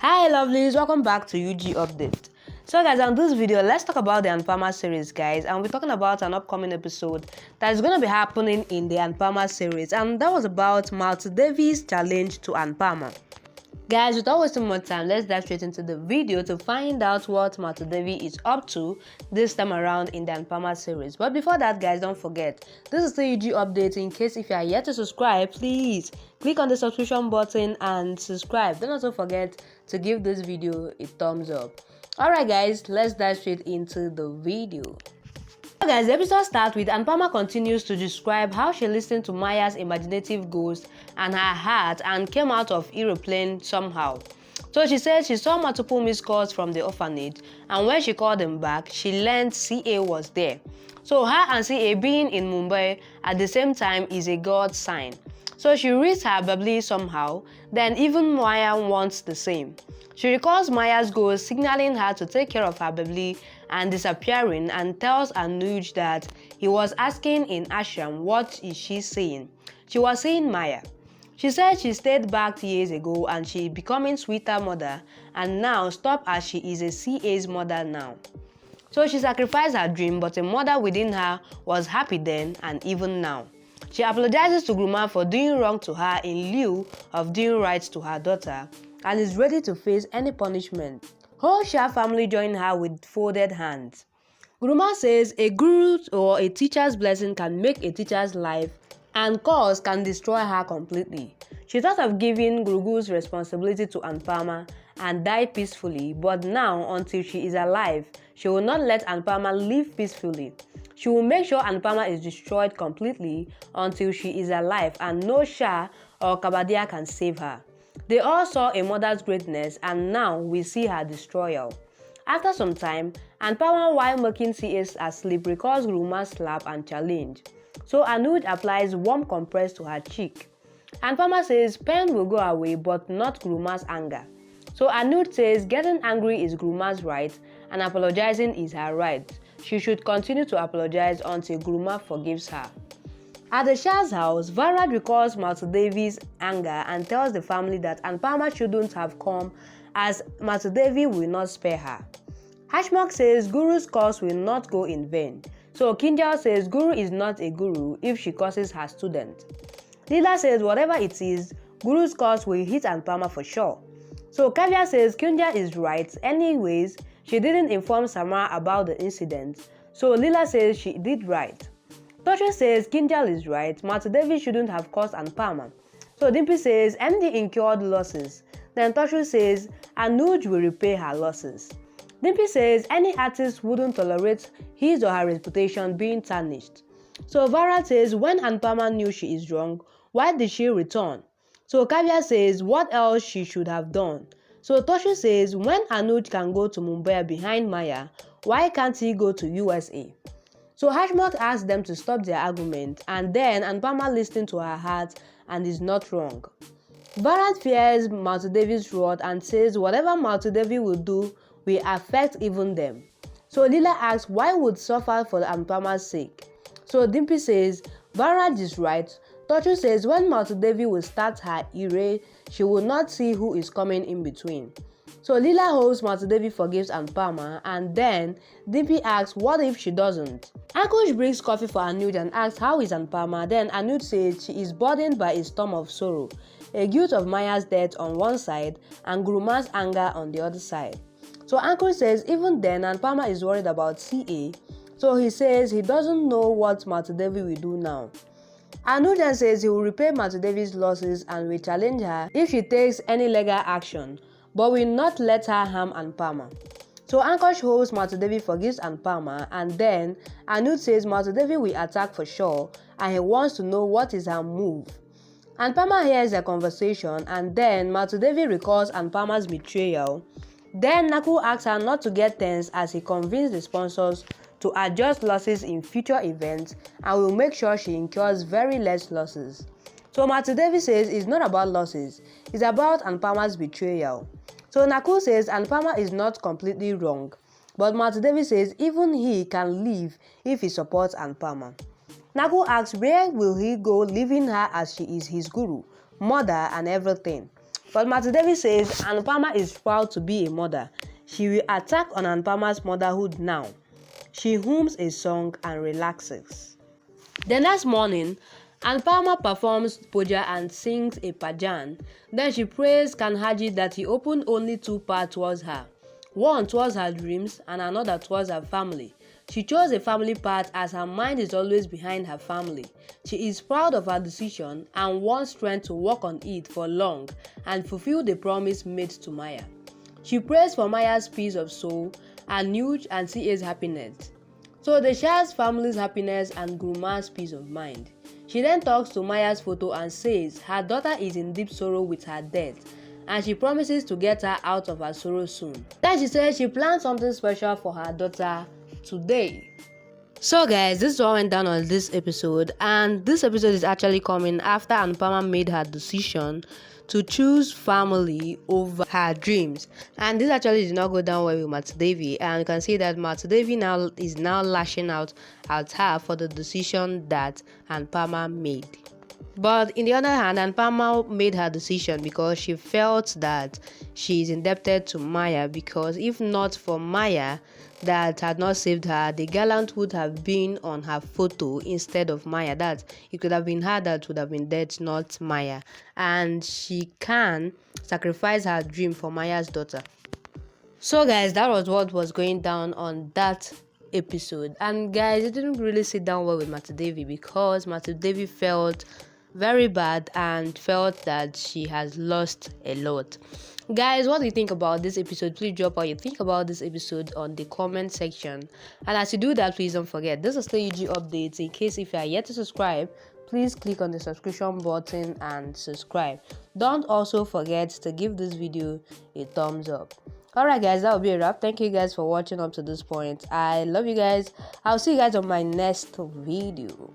Hi lovelies, welcome back to UG Update. So guys, on this video, let's talk about the Anupama series, guys, and we're talking about an upcoming episode that is going to be happening in the Anupama series, and that was about Malti Devi's challenge to Anupama. Guys, without wasting more time, let's dive straight into the video to find out what Malti Devi is up to this time around in the Anupama series. But before that, guys, don't forget, this is the UG Update. In case if you are yet to subscribe, please click on the subscription button and subscribe. Don't also forget to give this video a thumbs up. Alright guys, let's dive straight into the video. So guys, the episode starts with Anupama continues to describe how she listened to Maya's imaginative ghost and her heart and came out of aeroplane somehow. So she said she saw multiple missed calls from the orphanage, and when she called them back, she learned CA was there. So her and CA being in Mumbai at the same time is a God sign. So she reads her Babli somehow, then even Maya wants the same. She recalls Maya's ghost signaling her to take care of her Babli and disappearing, and tells Anuj that he was asking in ashram what is she saying. She was saying Maya. She said she stayed back years ago and she becoming sweeter mother and now stopped as she is a CA's mother now. So she sacrificed her dream, but a mother within her was happy then and even now. She apologizes to Gruma for doing wrong to her in lieu of doing right to her daughter and is ready to face any punishment. Whole Shah family join her with folded hands. Gruma says a guru or a teacher's blessing can make a teacher's life and cause can destroy her completely. She thought of giving Guru's responsibility to Anupama and die peacefully, but now until she is alive, she will not let Anupama live peacefully. She will make sure Anupama is destroyed completely until she is alive and no Shah or Kabadia can save her. They all saw a mother's greatness and now we see her destroyal. After some time, Anupama while making CAs asleep recalls Guruma's slap and challenge. So Anuj applies warm compress to her cheek. Anupama says pain will go away but not Guruma's anger. So Anuj says getting angry is Guruma's right and apologizing is her right. She should continue to apologize until Gruma forgives her. At the Shah's house, Varad recalls Malti Devi's anger and tells the family that Anupama shouldn't have come as Malti Devi will not spare her. Hashmok says Guru's cause will not go in vain. So Kinjal says Guru is not a guru if she curses her student. Leela says whatever it is, Guru's cause will hit Anupama for sure. So Kavya says Kinjal is right. Anyways, she didn't inform Samara about the incident. So Leela says she did right. Toshu says Kinjal is right. Malti Devi shouldn't have caused Anupama. So Dimpy says MD incurred losses. Then Toshu says Anuj will repay her losses. Dimpy says any artist wouldn't tolerate his or her reputation being tarnished. So Varat says when Anupama knew she is wrong, why did she return? So Kavya says what else she should have done. So Toshu says when Anuj can go to Mumbai behind Maya, why can't he go to USA? So Hashmok asks them to stop their argument and then Anupama listens to her heart and is not wrong. Bharat fears Malti Devi's wrath and says whatever Malti Devi will do will affect even them. So Leela asks why would suffer for Anupama's sake. So Dimpy says Bharat is right. Toshu says when Malti Devi will start her ire, she will not see who is coming in between. So Leela hopes Malti Devi forgives Anupama and then Dimpy asks what if she doesn't. Ankush brings coffee for Anuj and asks how is Anupama. Then Anuj says she is burdened by a storm of sorrow, a guilt of Maya's death on one side and Guruma's anger on the other side. So Ankush says even then Anupama is worried about CA, so he says he doesn't know what Malti Devi will do now. Anuj then says he will repay Malti Devi's losses and will challenge her if she takes any legal action, but will not let her harm Anupama. So Ankush hopes Malti Devi forgives Anupama and then Anuj says Malti Devi will attack for sure and he wants to know what is her move. Anupama hears their conversation and then Malti Devi recalls Anupama's betrayal. Then Naku asks her not to get tense as he convinced the sponsors to adjust losses in future events and will make sure she incurs very less losses. So Malti Devi says it's not about losses, it's about Anupama's betrayal. So Naku says Anupama is not completely wrong, but Malti Devi says even he can leave if he supports Anupama. Naku asks where will he go leaving her as she is his guru, mother and everything. But Malti Devi says Anupama is proud to be a mother. She will attack on Anupama's motherhood now. She hums a song and relaxes. The next morning, Anupama performs puja and sings a bhajan. Then she prays Kanhaji that he opened only two paths towards her. One towards her dreams and another towards her family. She chose a family path as her mind is always behind her family. She is proud of her decision and wants strength to work on it for long and fulfill the promise made to Maya. She prays for Maya's peace of soul, Anuj and CA's happiness. So they share family's happiness and Guruma's peace of mind. She then talks to Maya's photo and says her daughter is in deep sorrow with her death and she promises to get her out of her sorrow soon. Then she says she plans something special for her daughter today. So guys, this is what went down on this episode, and this episode is actually coming after Anupama made her decision to choose family over her dreams, and this actually did not go down well with Malti Devi, and you can see that Malti Devi now is lashing out at her for the decision that Anupama made. But in the other hand, Anupama made her decision because she felt that she is indebted to Maya, because if not for Maya that had not saved her, the gallant would have been on her photo instead of Maya. That it could have been her that would have been dead, not Maya. And she can sacrifice her dream for Maya's daughter. So guys, that was what was going down on that episode. And guys, it didn't really sit down well with Malti Devi because Malti Devi felt very bad and felt that she has lost a lot. Guys, what do you think about this episode? Please drop what you think about this episode on the comment section. And as you do that, please don't forget, this is still UG updates. In case if you are yet to subscribe, please click on the subscription button and subscribe. Don't also forget to give this video a thumbs up. Alright guys, that will be a wrap. Thank you guys for watching up to this point. I love you guys. I'll see you guys on my next video.